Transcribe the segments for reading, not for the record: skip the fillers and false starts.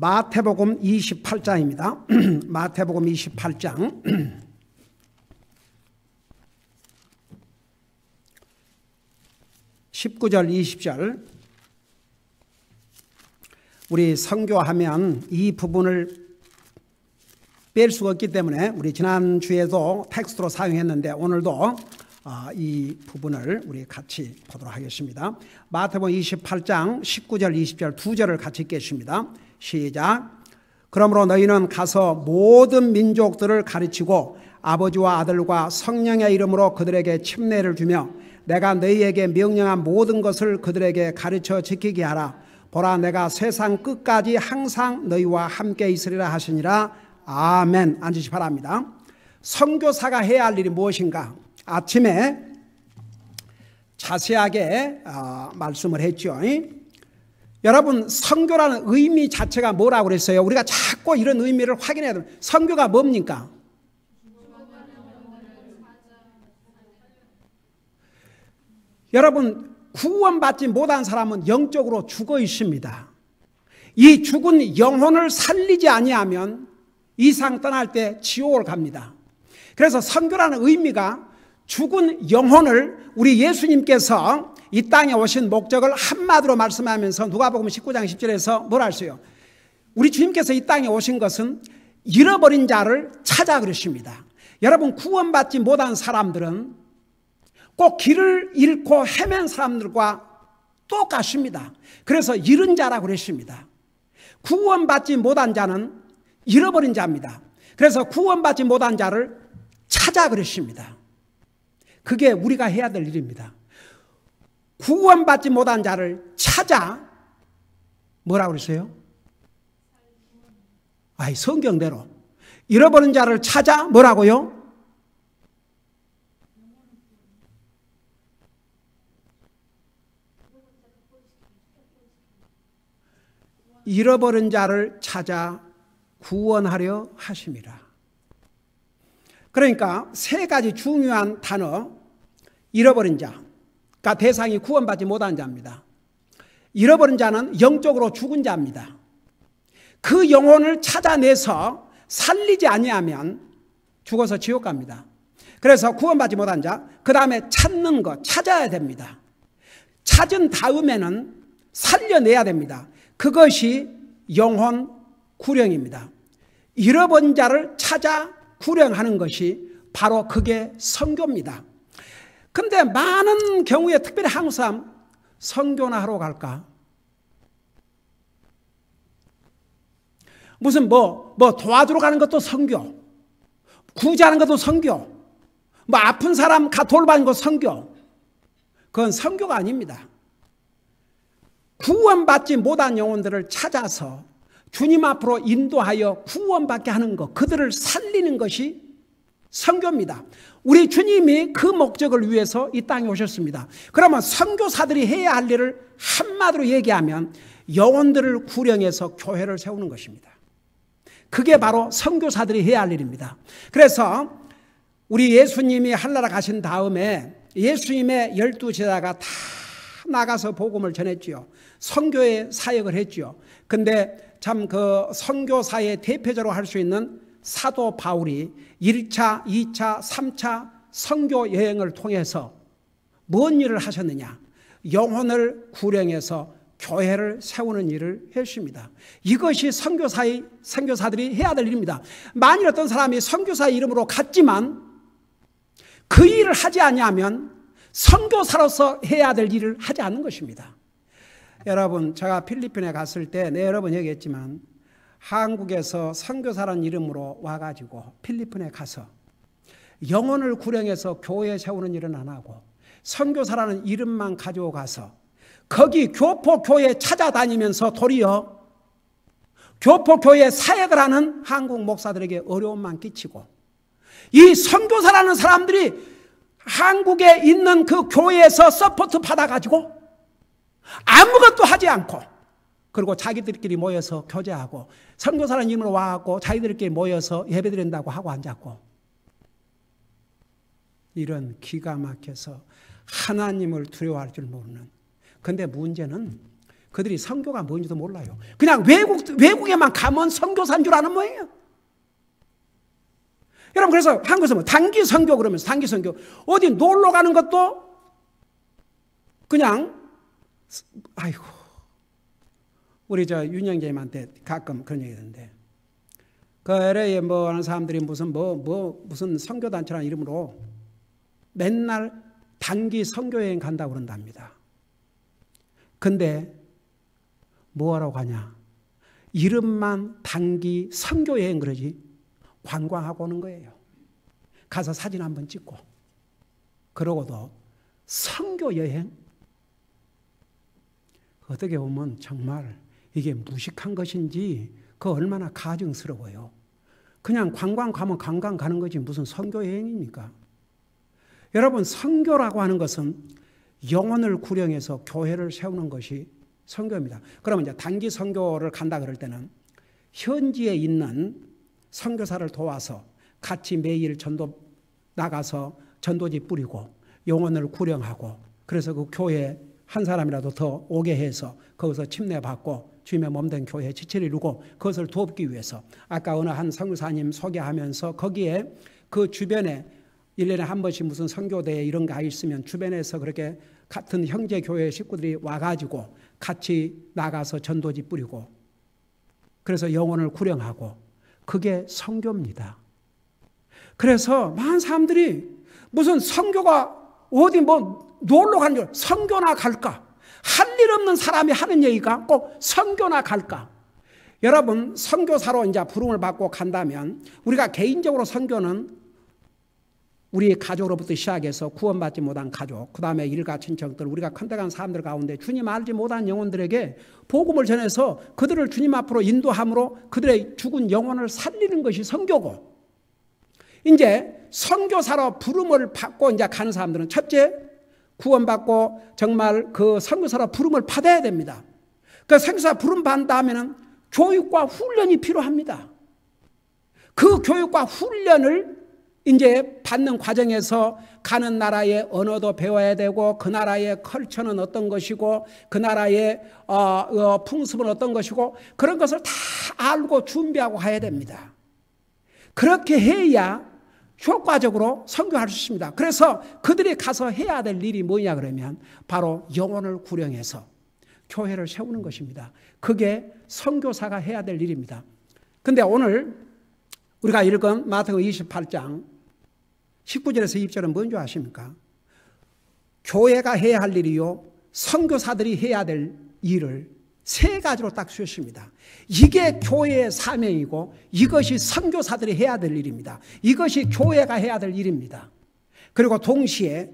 마태복음 28장입니다. 마태복음 28장 19절 20절. 우리 선교하면 이 부분을 뺄 수가 없기 때문에 우리 지난주에도 텍스트로 사용했는데 오늘도 이 부분을 우리 같이 보도록 하겠습니다. 마태복음 28장 19절 20절 두 절을 같이 읽겠습니다. 시작. 그러므로 너희는 가서 모든 민족들을 가르치고 아버지와 아들과 성령의 이름으로 그들에게 침례를 주며 내가 너희에게 명령한 모든 것을 그들에게 가르쳐 지키게 하라. 보라, 내가 세상 끝까지 항상 너희와 함께 있으리라 하시니라. 아멘. 앉으시 바랍니다. 선교사가 해야 할 일이 무엇인가? 아침에 자세하게 말씀을 했죠. 여러분, 선교라는 의미 자체가 뭐라고 그랬어요? 우리가 자꾸 이런 의미를 확인해야 됩니다. 선교가 뭡니까? 여러분, 구원받지 못한 사람은 영적으로 죽어 있습니다. 이 죽은 영혼을 살리지 아니하면 이 상 떠날 때 지옥을 갑니다. 그래서 선교라는 의미가 죽은 영혼을 우리 예수님께서 이 땅에 오신 목적을 한마디로 말씀하면서 누가복음 19장 10절에서 뭐라 했어요? 우리 주님께서 이 땅에 오신 것은 잃어버린 자를 찾아 그러십니다. 여러분, 구원받지 못한 사람들은 꼭 길을 잃고 헤맨 사람들과 똑같습니다. 그래서 잃은 자라고 그랬습니다. 구원받지 못한 자는 잃어버린 자입니다. 그래서 구원받지 못한 자를 찾아 그랬습니다. 그게 우리가 해야 될 일입니다. 구원받지 못한 자를 찾아 뭐라고 그랬어요? 성경대로 잃어버린 자를 찾아 뭐라고요? 잃어버린 자를 찾아 구원하려 하심이라. 그러니까 세 가지 중요한 단어, 잃어버린 자가 대상이 구원받지 못한 자입니다. 잃어버린 자는 영적으로 죽은 자입니다. 그 영혼을 찾아내서 살리지 아니하면 죽어서 지옥 갑니다. 그래서 구원받지 못한 자, 그 다음에 찾는 것, 찾아야 됩니다. 찾은 다음에는 살려내야 됩니다. 그것이 영혼 구령입니다. 잃어버린 자를 찾아 구령하는 것이 바로 그게 선교입니다. 근데 많은 경우에 특별히 한국 사람 선교나 하러 갈까? 무슨 뭐 도와주러 가는 것도 선교, 구제하는 것도 선교, 아픈 사람 돌보는 것 선교. 그건 선교가 아닙니다. 구원받지 못한 영혼들을 찾아서 주님 앞으로 인도하여 구원받게 하는 것, 그들을 살리는 것이 선교입니다. 우리 주님이 그 목적을 위해서 이 땅에 오셨습니다. 그러면 선교사들이 해야 할 일을 한마디로 얘기하면 영혼들을 구령해서 교회를 세우는 것입니다. 그게 바로 선교사들이 해야 할 일입니다. 그래서 우리 예수님이 하늘나라 가신 다음에 예수님의 12제자가 다 나가서 복음을 전했지요. 선교의 사역을 했지요. 근데 참 그 선교사의 대표적으로 할 수 있는 사도 바울이 1차, 2차, 3차 선교 여행을 통해서 뭔 일을 하셨느냐? 영혼을 구령해서 교회를 세우는 일을 했습니다. 이것이 선교사들이 해야 될 일입니다. 만일 어떤 사람이 선교사의 이름으로 갔지만 그 일을 하지 아니하면 선교사로서 해야 될 일을 하지 않는 것입니다. 여러분, 제가 필리핀에 갔을 때 여러 번 얘기했지만 한국에서 선교사라는 이름으로 와가지고 필리핀에 가서 영혼을 구령해서 교회 세우는 일은 안 하고 선교사라는 이름만 가지고 가서 거기 교포교회 찾아다니면서 도리어 교포교회 사역을 하는 한국 목사들에게 어려움만 끼치고 이 선교사라는 사람들이 한국에 있는 그 교회에서 서포트 받아가지고 아무것도 하지 않고 그리고 자기들끼리 모여서 교제하고 선교사라는 이름으로 와갖고 자기들끼리 모여서 예배드린다고 하고 앉았고 이런 기가 막혀서 하나님을 두려워할 줄 모르는. 그런데 문제는 그들이 선교가 뭔지도 몰라요. 그냥 외국에만 가면 선교사인 줄 아는 뭐예요. 여러분, 그래서 한국에서 뭐 단기 선교 그러면서 단기 선교, 어디 놀러 가는 것도 그냥, 아이고, 우리 저 윤영재님한테 가끔 그런 얘기 하는데, 그 LA에 뭐 하는 사람들이 무슨 선교단체라는 이름으로 맨날 단기 선교여행 간다고 그런답니다. 근데 뭐하러 가냐? 이름만 단기 선교여행 그러지 관광하고 오는 거예요. 가서 사진 한번 찍고, 그러고도 선교여행? 어떻게 보면 정말 이게 무식한 것인지 그 얼마나 가증스러워요. 그냥 관광 가면 관광 가는 거지 무슨 선교여행입니까? 여러분, 선교라고 하는 것은 영혼을 구령해서 교회를 세우는 것이 선교입니다. 그러면 이제 단기 선교를 간다 그럴 때는 현지에 있는 선교사를 도와서 같이 매일 전도 나가서 전도지 뿌리고 영혼을 구령하고, 그래서 그 교회 한 사람이라도 더 오게 해서 거기서 침례받고 주님의 몸된 교회에 지체를 이루고 그것을 돕기 위해서, 아까 어느 한 선교사님 소개하면서 거기에 그 주변에 1년에 한 번씩 무슨 선교대회 이런 거 있으면 주변에서 그렇게 같은 형제 교회 식구들이 와가지고 같이 나가서 전도지 뿌리고 그래서 영혼을 구령하고, 그게 선교입니다. 그래서 많은 사람들이 무슨 선교가 어디 뭐 놀러 가는 줄, 선교나 갈까? 할 일 없는 사람이 하는 얘기가 꼭 선교나 갈까? 여러분, 선교사로 이제 부름을 받고 간다면 우리가 개인적으로 선교는 우리 가족으로부터 시작해서 구원받지 못한 가족, 그 다음에 일가 친척들, 우리가 컨택한 사람들 가운데 주님 알지 못한 영혼들에게 복음을 전해서 그들을 주님 앞으로 인도함으로 그들의 죽은 영혼을 살리는 것이 선교고, 이제 선교사로 부름을 받고 이제 가는 사람들은 첫째, 구원받고 정말 그 선교사로 부름을 받아야 됩니다. 그 선교사 부름 받은 다음에는 교육과 훈련이 필요합니다. 그 교육과 훈련을 이제 받는 과정에서 가는 나라의 언어도 배워야 되고, 그 나라의 컬처는 어떤 것이고, 그 나라의 풍습은 어떤 것이고, 그런 것을 다 알고 준비하고 가야 됩니다. 그렇게 해야 효과적으로 선교할 수 있습니다. 그래서 그들이 가서 해야 될 일이 뭐냐 그러면 바로 영혼을 구령해서 교회를 세우는 것입니다. 그게 선교사가 해야 될 일입니다. 그런데 오늘 우리가 읽은 마태복음 28장 19절에서 20절은 뭔지 아십니까? 교회가 해야 할 일이요, 선교사들이 해야 될 일을 세 가지로 딱 주셨습니다. 이게 교회의 사명이고 이것이 선교사들이 해야 될 일입니다. 이것이 교회가 해야 될 일입니다. 그리고 동시에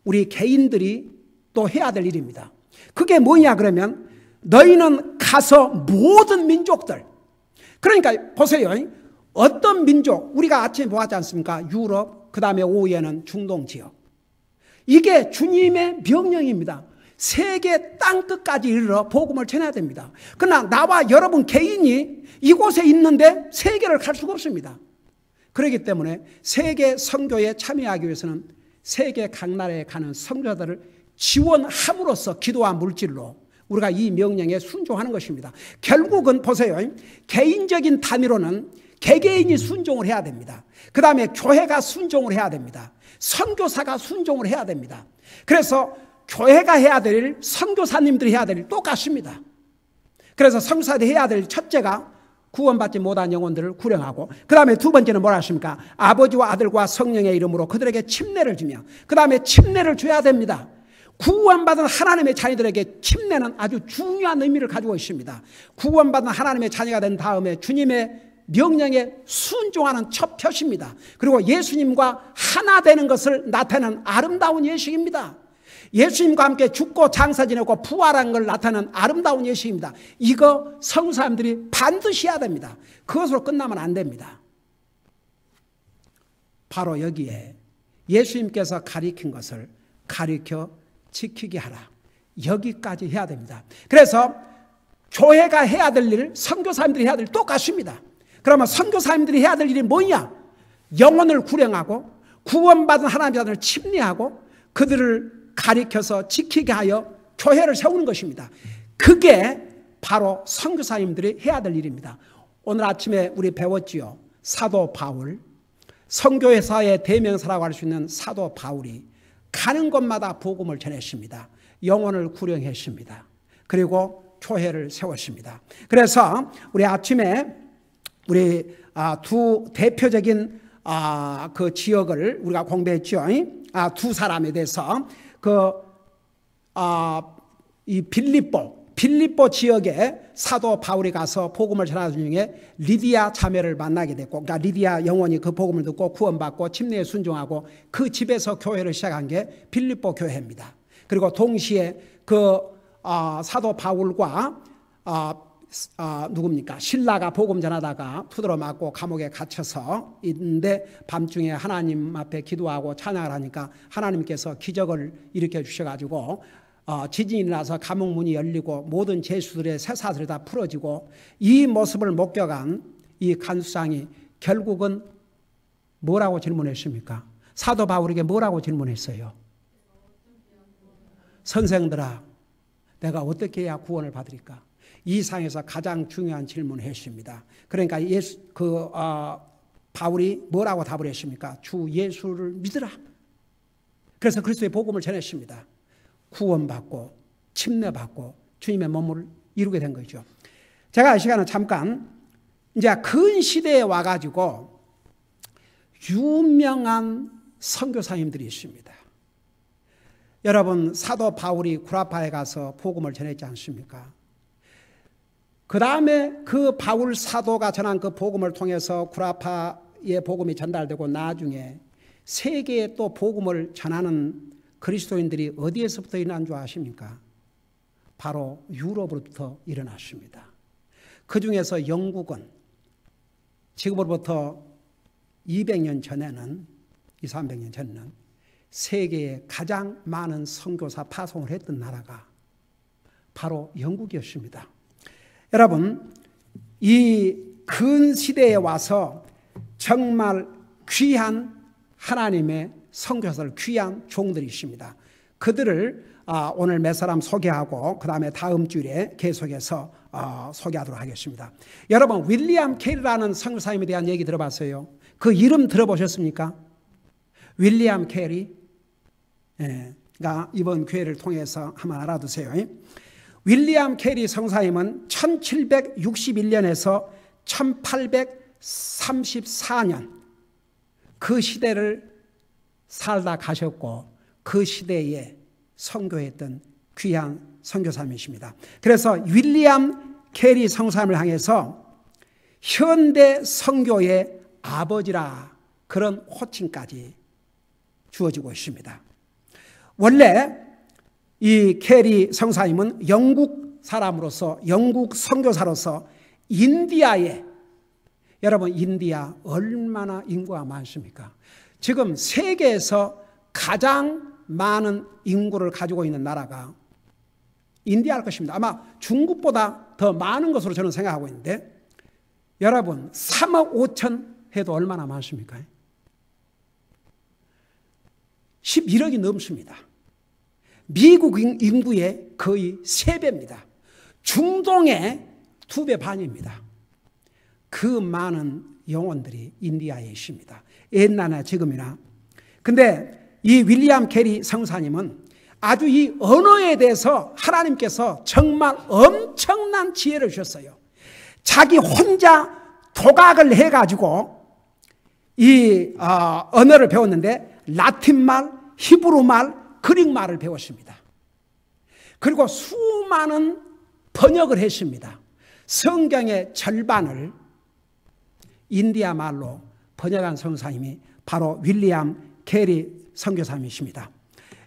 우리 개인들이 또 해야 될 일입니다. 그게 뭐냐 그러면 너희는 가서 모든 민족들, 그러니까 보세요. 어떤 민족, 우리가 아침에 보았지 않습니까? 유럽, 그 다음에 오후에는 중동 지역. 이게 주님의 명령입니다. 세계 땅끝까지 이르러 복음을 전해야 됩니다. 그러나 나와 여러분 개인이 이곳에 있는데 세계를 갈 수가 없습니다. 그렇기 때문에 세계 선교에 참여하기 위해서는 세계 각 나라에 가는 선교사들을 지원함으로써 기도와 물질로 우리가 이 명령에 순종하는 것입니다. 결국은 보세요. 개인적인 단위로는 개개인이 순종을 해야 됩니다. 그 다음에 교회가 순종을 해야 됩니다. 선교사가 순종을 해야 됩니다. 그래서 교회가 해야 될 일, 선교사님들이 해야 될 일 똑같습니다. 그래서 선교사들이 해야 될 첫째가 구원받지 못한 영혼들을 구령하고, 그 다음에 두 번째는 뭐라 하십니까? 아버지와 아들과 성령의 이름으로 그들에게 침례를 주며, 그 다음에 침례를 줘야 됩니다. 구원받은 하나님의 자녀들에게 침례는 아주 중요한 의미를 가지고 있습니다. 구원받은 하나님의 자녀가 된 다음에 주님의 명령에 순종하는 첫 표시입니다. 그리고 예수님과 하나 되는 것을 나타내는 아름다운 예식입니다. 예수님과 함께 죽고 장사 지내고 부활한 걸 나타내는 아름다운 예식입니다. 이거 성도 사람들이 반드시 해야 됩니다. 그것으로 끝나면 안 됩니다. 바로 여기에 예수님께서 가리킨 것을 가리켜 지키게 하라. 여기까지 해야 됩니다. 그래서 교회가 해야 될 일, 선교사님들이 해야 될 일 똑같습니다. 그러면 선교사님들이 해야 될 일이 뭐냐? 영혼을 구령하고 구원받은 하나님의 자들을 침례하고 그들을 가리켜서 지키게 하여 교회를 세우는 것입니다. 그게 바로 선교사님들이 해야 될 일입니다. 오늘 아침에 우리 배웠지요. 사도 바울, 선교회사의 대명사라고 할 수 있는 사도 바울이 가는 곳마다 복음을 전했습니다. 영혼을 구령했습니다. 그리고 교회를 세웠습니다. 그래서 우리 아침에 우리 두 대표적인 그 지역을 우리가 공부했죠. 두 사람에 대해서 이 빌립보 지역에 사도 바울이 가서 복음을 전하는 중에 리디아 자매를 만나게 됐고, 그러니까 리디아 영혼이 그 복음을 듣고 구원받고 침례에 순종하고 그 집에서 교회를 시작한 게 빌립보 교회입니다. 그리고 동시에 그 사도 바울과 누굽니까? 신라가 복음 전하다가 두드러 맞고 감옥에 갇혀서 있는데 밤중에 하나님 앞에 기도하고 찬양을 하니까 하나님께서 기적을 일으켜 주셔가지고 지진이 나서 감옥 문이 열리고 모든 죄수들의 쇠사슬이 다 풀어지고 이 모습을 목격한 이 간수장이 결국은 뭐라고 질문했습니까? 사도 바울에게 뭐라고 질문했어요? 선생들아, 내가 어떻게 해야 구원을 받으리까? 이 상에서 가장 중요한 질문을 했습니다. 그러니까 바울이 뭐라고 답을 했습니까? 주 예수를 믿으라. 그래서 그리스도의 복음을 전했습니다. 구원받고 침례받고 주님의 몸을 이루게 된 거죠. 제가 이 시간은 잠깐 이제 근시대에 와가지고 유명한 선교사님들이 있습니다. 여러분, 사도 바울이 구라파에 가서 복음을 전했지 않습니까? 그 다음에 그 바울 사도가 전한 그 복음을 통해서 구라파의 복음이 전달되고 나중에 세계에 또 복음을 전하는 그리스도인들이 어디에서부터 일어난 줄 아십니까? 바로 유럽으로부터 일어났습니다. 그 중에서 영국은 지금으로부터 200년 전에는 200~300년 전에는 세계에 가장 많은 선교사 파송을 했던 나라가 바로 영국이었습니다. 여러분, 이 근시대에 와서 정말 귀한 하나님의 선교사들, 귀한 종들이 있습니다. 그들을 오늘 몇 사람 소개하고 그 다음에 다음 주일에 계속해서 소개하도록 하겠습니다. 여러분, 윌리엄 캐리라는 선교사님에 대한 얘기 들어봤어요? 그 이름 들어보셨습니까? 윌리엄 캐리. 가 이번 기회를 통해서 한번 알아두세요. 윌리엄 캐리 선교사님은 1761년에서 1834년 그 시대를 살다 가셨고 그 시대에 선교했던 귀한 선교사님이십니다. 그래서 윌리엄 캐리 선교사님을 향해서 현대 선교의 아버지라 그런 호칭까지 주어지고 있습니다. 원래 이 캐리 선교사님은 영국 사람으로서, 영국 선교사로서 인디아에, 여러분 인디아 얼마나 인구가 많습니까? 지금 세계에서 가장 많은 인구를 가지고 있는 나라가 인디아일 것입니다. 아마 중국보다 더 많은 것으로 저는 생각하고 있는데, 여러분 3억 5천 해도 얼마나 많습니까? 11억이 넘습니다. 미국 인구의 거의 3배입니다. 중동의 2배 반입니다. 그 많은 영혼들이 인디아에 있습니다. 옛날이나 지금이나. 근데 이 윌리엄 캐리 선교사님은 아주 이 언어에 대해서 하나님께서 정말 엄청난 지혜를 주셨어요. 자기 혼자 도각을 해가지고 이 언어를 배웠는데 라틴말, 히브리말, 그릭말을 배웠습니다. 그리고 수많은 번역을 했습니다. 성경의 절반을 인디아 말로 번역한 선교사님이 바로 윌리엄 캐리 선교사님이십니다.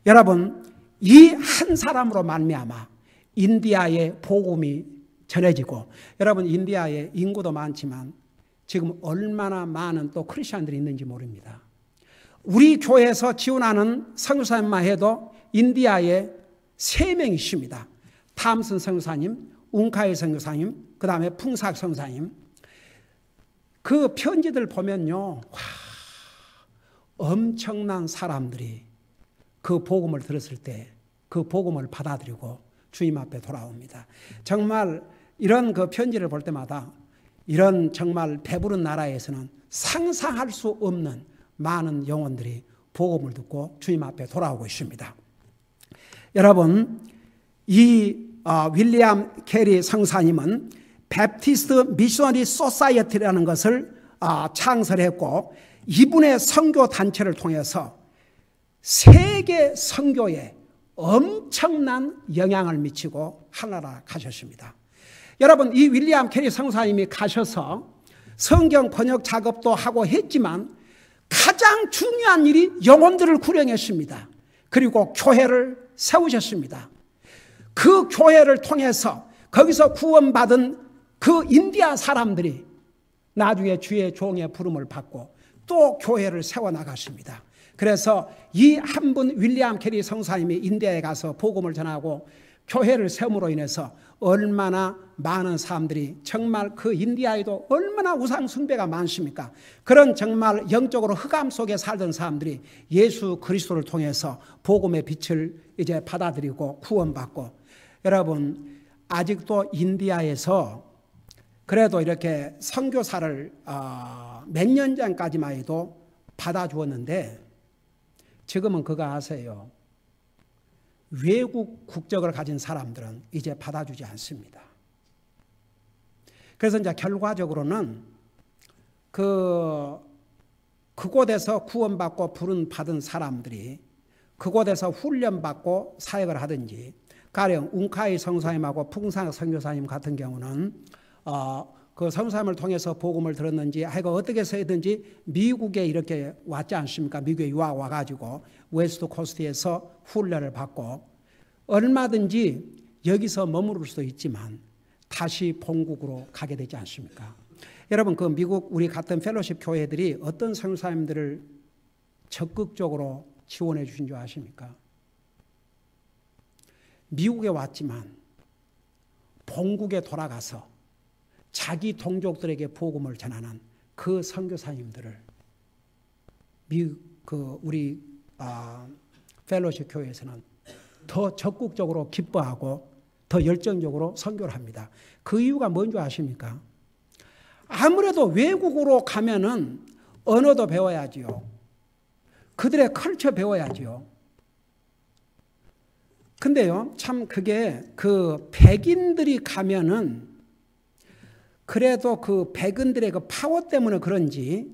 여러분, 이 한 사람으로 말미암아 인디아의 복음이 전해지고, 여러분 인디아에 인구도 많지만 지금 얼마나 많은 또 크리스천들이 있는지 모릅니다. 우리 교회에서 지원하는 선교사님만 해도 인디아에 3명 있습니다. 탐슨 선교사님, 웅카이 선교사님, 그 다음에 풍삭 선교사님. 그 편지들 보면요, 엄청난 사람들이 그 복음을 들었을 때 그 복음을 받아들이고 주님 앞에 돌아옵니다. 정말 이런 그 편지를 볼 때마다 이런 정말 배부른 나라에서는 상상할 수 없는 많은 영혼들이 복음을 듣고 주님 앞에 돌아오고 있습니다. 여러분, 이 윌리엄 캐리 성사님은 베프티스트 미셔너리 소사이어티라는 것을 창설했고, 이분의 선교 단체를 통해서 세계 선교에 엄청난 영향을 미치고 하나라 가셨습니다. 여러분, 이 윌리엄 캐리 성사님이 가셔서 성경 번역 작업도 하고 했지만 가장 중요한 일이 영혼들을 구령했습니다. 그리고 교회를 세우셨습니다. 그 교회를 통해서 거기서 구원받은 그 인디아 사람들이 나중에 주의 종의 부름을 받고 또 교회를 세워나갔습니다. 그래서 이 한 분 윌리엄 캐리 성사님이 인디아에 가서 복음을 전하고 교회를 세움으로 인해서 얼마나 많은 사람들이, 정말 그 인디아에도 얼마나 우상 숭배가 많습니까? 그런 정말 영적으로 흑암 속에 살던 사람들이 예수 그리스도를 통해서 복음의 빛을 이제 받아들이고 구원받고, 여러분 아직도 인디아에서 그래도 이렇게 선교사를 몇 년 전까지만 해도 받아주었는데 지금은 그거 아세요? 외국 국적을 가진 사람들은 이제 받아주지 않습니다. 그래서 이제 결과적으로는 그곳에서 구원받고 부름 받은 사람들이 그곳에서 훈련받고 사역을 하든지, 가령 웅카이 성사님하고 풍상 선교사님 같은 경우는 그 성사님을 통해서 복음을 들었는지 하여간 어떻게 해서든지 미국에 이렇게 왔지 않습니까? 미국에 유학 와가지고 웨스트 코스트에서 훈련을 받고 얼마든지 여기서 머무를 수도 있지만 다시 본국으로 가게 되지 않습니까? 여러분, 그 미국 우리 같은 펠로십 교회들이 어떤 선교사님들을 적극적으로 지원해 주신 줄 아십니까? 미국에 왔지만 본국에 돌아가서 자기 동족들에게 복음을 전하는 그 선교사님들을 우리 펠로십 교회에서는 더 적극적으로 기뻐하고 더 열정적으로 선교를 합니다. 그 이유가 뭔지 아십니까? 아무래도 외국으로 가면은 언어도 배워야지요. 그들의 컬처 배워야지요. 근데요, 참 그게 그 백인들이 가면은 그래도 그 백인들의 그 파워 때문에 그런지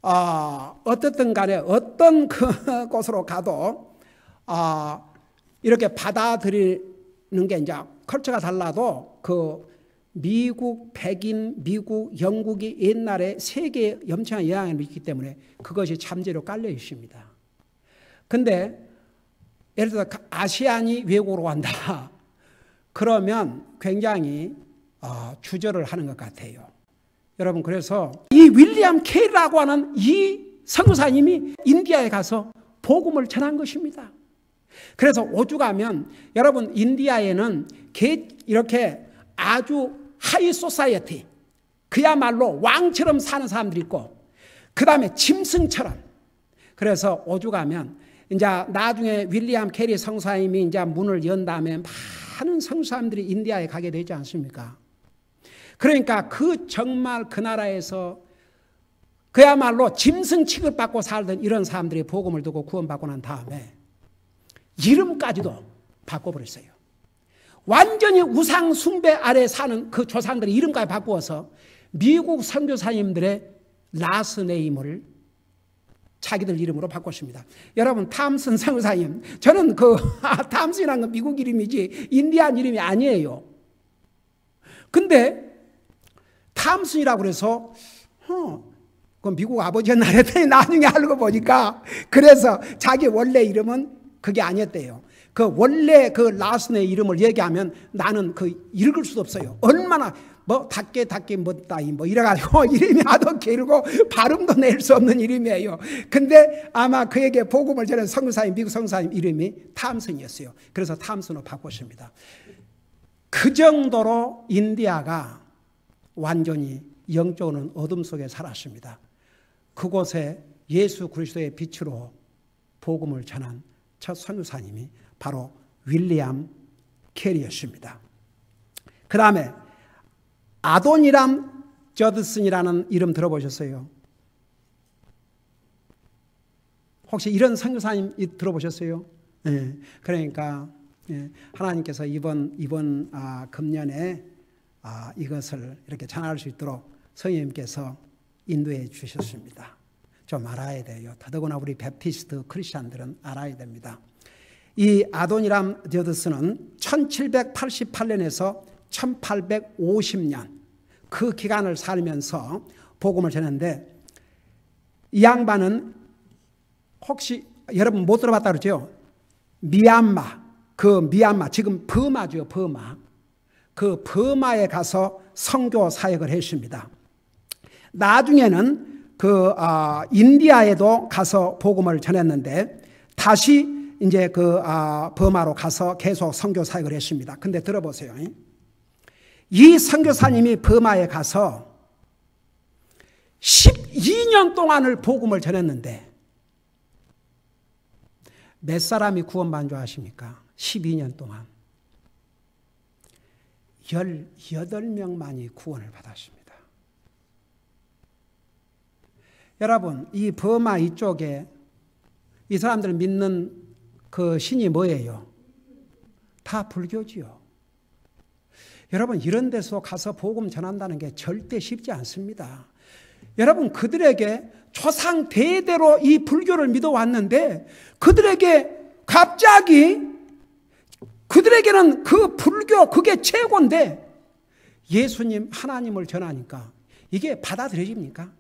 어떻든 간에 어떤 그 곳으로 가도 이렇게 받아들이는 게 이제 컬처가 달라도 그 미국, 백인, 미국, 영국이 옛날에 세계에 엄청난 영향을 미치기 때문에 그것이 잠재로 깔려 있습니다. 근데 예를 들어 아시안이 외국으로 간다. 그러면 굉장히 주저를 하는 것 같아요. 여러분, 그래서 이 윌리엄 케이라고 하는 이 선교사님이 인디아에 가서 복음을 전한 것입니다. 그래서 오죽하면 여러분, 인디아에는 이렇게 아주 하이 소사이어티, 그야말로 왕처럼 사는 사람들이 있고, 그 다음에 짐승처럼. 그래서 오죽하면 이제 나중에 윌리엄 캐리 성사님이 이제 문을 연 다음에 많은 성사님들이 인디아에 가게 되지 않습니까? 그러니까 정말 그 나라에서 그야말로 짐승 취급받고 살던 이런 사람들이 복음을 듣고 구원받고 난 다음에 이름까지도 바꿔버렸어요. 완전히 우상 숭배 아래 사는 그 조상들의 이름까지 바꾸어서 미국 선교사님들의 라스 네임을 자기들 이름으로 바꿨습니다. 여러분, 탐슨 선교사님, 저는 탐슨이라는 건 미국 이름이지 인디안 이름이 아니에요. 근데 탐슨이라고 그래서 그 미국 아버지였나 했더니 나중에 알고 보니까 그래서 자기 원래 이름은 그게 아니었대요. 그 원래 그 라스네 이름을 얘기하면 나는 읽을 수도 없어요. 얼마나 닭게 뭐다이 이래가지고 이름이 아주 길고 발음도 낼 수 없는 이름이에요. 근데 아마 그에게 복음을 전한 선교사님, 미국 선교사님 이름이 탐슨이었어요. 그래서 탐슨으로 바꿨습니다. 그 정도로 인디아가 완전히 영적으로는 어둠 속에 살았습니다. 그곳에 예수 그리스도의 빛으로 복음을 전한 첫 선교사님이 바로 윌리엄 캐리였습니다. 그 다음에 아도니람 저드슨이라는 이름 들어보셨어요? 혹시 이런 선교사님 들어보셨어요? 네. 그러니까 하나님께서 이번 금년에 이것을 이렇게 전할 수 있도록 성령님께서 인도해 주셨습니다. 좀 알아야 돼요. 더더구나 우리 베프티스트 크리스찬들은 알아야 됩니다. 이 아도니람 저드슨은 1788년에서 1850년 그 기간을 살면서 복음을 전했는데, 이 양반은 혹시 여러분 못 들어봤다 그러죠? 미얀마, 지금 버마죠, 버마. 그 버마에 가서 선교 사역을 했습니다. 나중에는 인디아에도 가서 복음을 전했는데, 다시 이제 버마로 가서 계속 선교 사역을 했습니다. 근데 들어보세요. 이 선교사님이 버마에 가서 12년 동안을 복음을 전했는데 몇 사람이 구원받은 줄 아십니까? 12년 동안 18명만이 구원을 받았습니다. 여러분, 이 버마 이쪽에 이 사람들 믿는 그 신이 뭐예요? 다 불교지요. 여러분, 이런 데서 가서 복음 전한다는 게 절대 쉽지 않습니다. 여러분, 그들에게 조상 대대로 이 불교를 믿어왔는데, 그들에게 갑자기 그들에게는 그 불교 그게 최고인데 예수님 하나님을 전하니까 이게 받아들여집니까?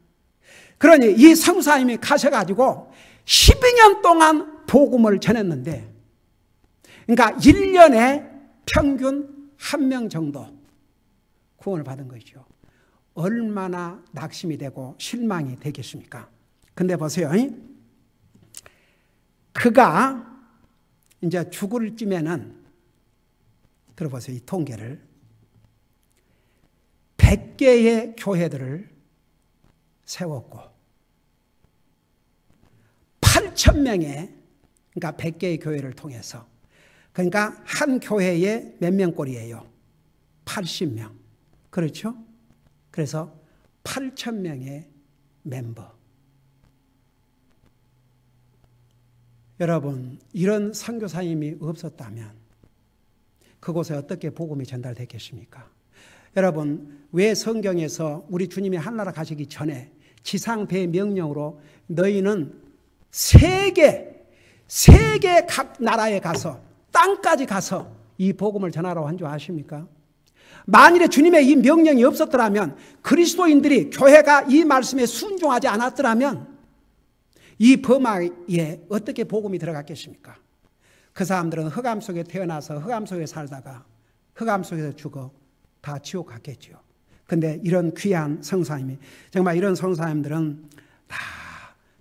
그러니 이 성사님이 가셔가지고 12년 동안 복음을 전했는데, 그러니까 1년에 평균 1명 정도 구원을 받은 것이죠. 얼마나 낙심이 되고 실망이 되겠습니까? 근데 보세요. 그가 이제 죽을 쯤에는, 들어보세요, 이 통계를. 100개의 교회들을 세웠고 8,000명의, 그러니까 100개의 교회를 통해서, 그러니까 한 교회에 몇 명꼴이에요? 80명. 그렇죠? 그래서 8,000명의 멤버. 여러분, 이런 선교사님이 없었다면 그곳에 어떻게 복음이 전달됐겠습니까? 여러분, 왜 성경에서 우리 주님이 하늘나라 가시기 전에 지상 대명령으로 너희는 세계 각 나라에 가서, 땅까지 가서 이 복음을 전하라고 한 줄 아십니까? 만일에 주님의 이 명령이 없었더라면, 그리스도인들이 교회가 이 말씀에 순종하지 않았더라면 이 버마에 어떻게 복음이 들어갔겠습니까? 그 사람들은 흑암 속에 태어나서 흑암 속에 살다가 흑암 속에서 죽어 다 지옥 갔겠죠. 근데 이런 귀한 성사님이, 정말 이런 성사님들은 다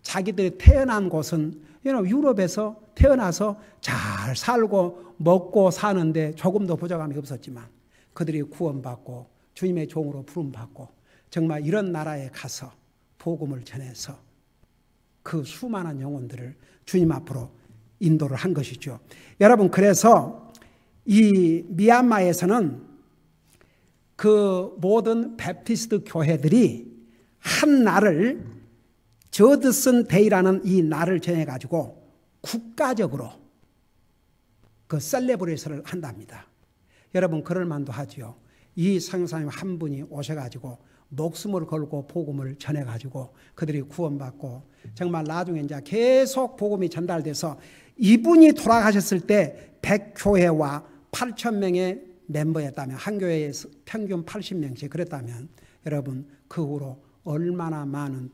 자기들이 태어난 곳은 유럽에서 태어나서 잘 살고 먹고 사는데 조금도 부족함이 없었지만 그들이 구원받고 주님의 종으로 부름받고 정말 이런 나라에 가서 복음을 전해서 그 수많은 영혼들을 주님 앞으로 인도를 한 것이죠. 여러분, 그래서 이 미얀마에서는 그 모든 베프티스트 교회들이 한 날을, 저드슨 데이라는 이 날을 정해가지고 국가적으로 그 셀레브레이션을 한답니다. 여러분, 그럴 만도 하지요. 이 성사님 한 분이 오셔가지고 목숨을 걸고 복음을 전해가지고 그들이 구원받고 정말 나중에 이제 계속 복음이 전달돼서 이분이 돌아가셨을 때 100교회와 8,000명의 멤버였다면, 한 교회에서 평균 80명씩 그랬다면, 여러분, 그 후로 얼마나 많은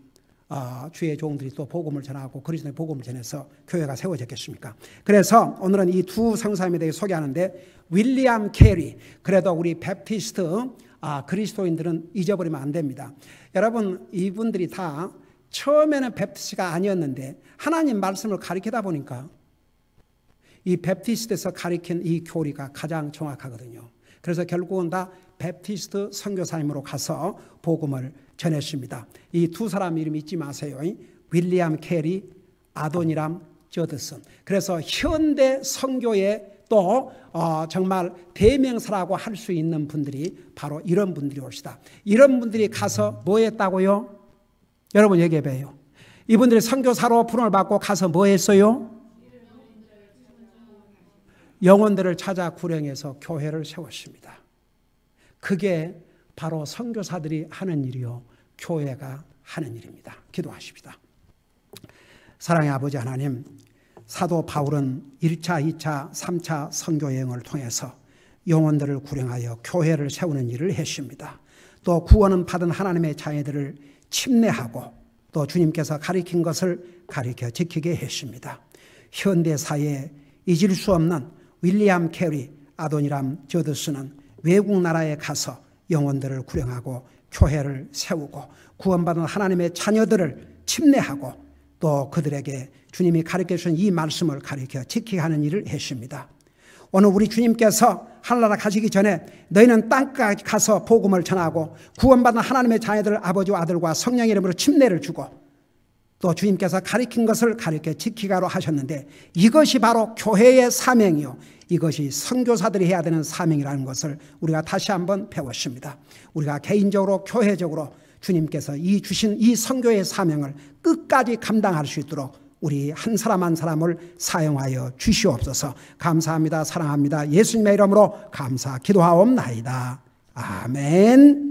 주의 종들이 또 복음을 전하고 그리스도의 복음을 전해서 교회가 세워졌겠습니까? 그래서 오늘은 이 두 성사님에 대해 소개하는데, 윌리엄 캐리, 그래도 우리 베프티스트 그리스도인들은 잊어버리면 안 됩니다. 여러분, 이분들이 다 처음에는 베프티스트가 아니었는데 하나님 말씀을 가르치다 보니까 이 베프티스트에서 가르친 이 교리가 가장 정확하거든요. 그래서 결국은 다 베프티스트 선교사님으로 가서 복음을 전했습니다. 이 두 사람 이름 잊지 마세요. 윌리엄 캐리, 아도니람 저드슨. 그래서 현대 선교의 또 정말 대명사라고 할 수 있는 분들이 바로 이런 분들이 오시다. 이런 분들이 가서 뭐 했다고요? 여러분 얘기해 봐요. 이분들이 선교사로 부름을 받고 가서 뭐 했어요? 영혼들을 찾아 구령해서 교회를 세웠습니다. 그게 바로 선교사들이 하는 일이요, 교회가 하는 일입니다. 기도하십시다. 사랑의 아버지 하나님, 사도 바울은 1차, 2차, 3차 선교 여행을 통해서 영혼들을 구령하여 교회를 세우는 일을 했습니다. 또 구원은 받은 하나님의 자녀들을 침례하고 또 주님께서 가리킨 것을 가리켜 지키게 했습니다. 현대 사회에 잊을 수 없는 윌리엄 캐리, 아도니람 저드스는 외국 나라에 가서 영혼들을 구령하고 교회를 세우고 구원받은 하나님의 자녀들을 침례하고 또 그들에게 주님이 가르쳐 주신 이 말씀을 가르쳐 지키게 하는 일을 했습니다. 오늘 우리 주님께서 하늘나라 가시기 전에 너희는 땅까지 가서 복음을 전하고 구원받은 하나님의 자녀들 아버지와 아들과 성령의 이름으로 침례를 주고 또 주님께서 가르친 것을 가르쳐 지키가로 하셨는데 이것이 바로 교회의 사명이요, 이것이 선교사들이 해야 되는 사명이라는 것을 우리가 다시 한번 배웠습니다. 우리가 개인적으로 교회적으로 주님께서 이 주신 이 선교의 사명을 끝까지 감당할 수 있도록 우리 한 사람 한 사람을 사용하여 주시옵소서. 감사합니다. 사랑합니다. 예수님의 이름으로 감사 기도하옵나이다. 아멘.